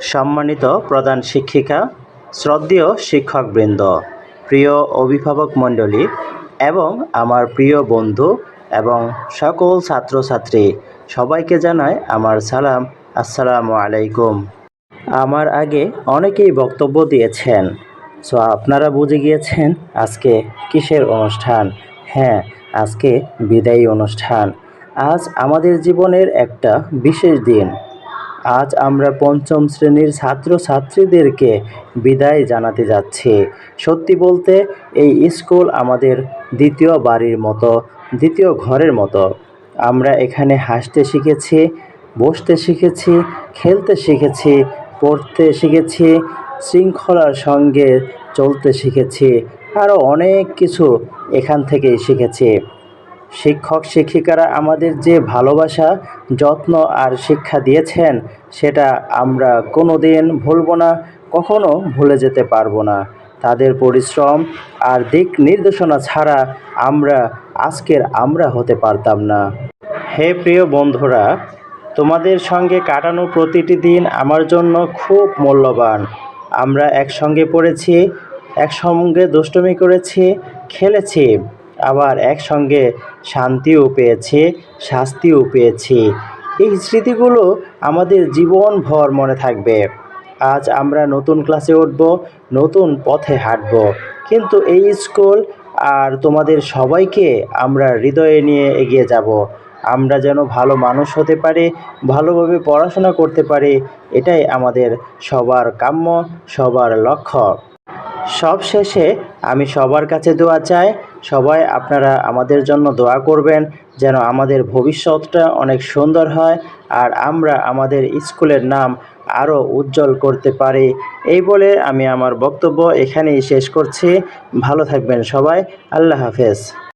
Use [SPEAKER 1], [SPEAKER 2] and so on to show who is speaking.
[SPEAKER 1] সম্মানিত প্রধান শিক্ষিকা, শ্রদ্ধেয় শিক্ষকবৃন্দ, প্রিয় অভিভাবক মণ্ডলী এবং আমার প্রিয় বন্ধু এবং সকল ছাত্রছাত্রী সবাইকে জানাই আমার সালাম। আসসালামু আলাইকুম। আমার আগে অনেকেই বক্তব্য দিয়েছেন, সো আপনারা বুঝে গিয়েছেন আজকে কিসের অনুষ্ঠান। হ্যাঁ, আজকে বিদায়ী অনুষ্ঠান। আজ আমাদের জীবনের একটা বিশেষ দিন। আজ আমরা পঞ্চম শ্রেণীর ছাত্রছাত্রীদেরকে বিদায় জানাতে যাচ্ছি। সত্যি বলতে এই স্কুল আমাদের দ্বিতীয় বাড়ির মতো, দ্বিতীয় ঘরের মতো। আমরা এখানে হাসতে শিখেছি, বসতে শিখেছি, খেলতে শিখেছি, পড়তে শিখেছি, শৃঙ্খলার সঙ্গে চলতে শিখেছি, আরও অনেক কিছু এখান থেকেই শিখেছি। শিক্ষক শিক্ষিকারা আমাদের যে ভালোবাসা, যত্ন আর শিক্ষা দিয়েছেন সেটা আমরা কোনো দিন ভুলব না, কখনো ভুলে যেতে পারবো না। তাদের পরিশ্রম আর দিক নির্দেশনা ছাড়া আমরা আজকের আমরা হতে পারতাম না। হে প্রিয় বন্ধুরা, তোমাদের সঙ্গে কাটানো প্রতিটি দিন আমার জন্য খুব মূল্যবান। আমরা একসঙ্গে পড়েছি, একসঙ্গে দুষ্টুমি করেছি, খেলেছি, আবার একসঙ্গে শান্তিও পেয়েছি, শাস্তিও পেয়েছি। এই স্মৃতিগুলো আমাদের জীবনভর মনে থাকবে। আজ আমরা নতুন ক্লাসে উঠব, নতুন পথে হাঁটব, কিন্তু এই স্কুল আর তোমাদের সবাইকে আমরা হৃদয়ে নিয়ে এগিয়ে যাব। আমরা যেন ভালো মানুষ হতে পারি, ভালোভাবে পড়াশোনা করতে পারি, এটাই আমাদের সবার কাম্য, সবার লক্ষ্য। সবশেষে আমি সবার কাছে দোয়া চাই, সবাই আপনারা আমাদের জন্য দোয়া করবেন যেন আমাদের ভবিষ্যৎটা অনেক সুন্দর হয় আর আমরা আমাদের স্কুলের নাম আরও উজ্জ্বল করতে পারি। এই বলে আমি আমার বক্তব্য এখানেই শেষ করছি। ভালো থাকবেন সবাই। আল্লাহ হাফেজ।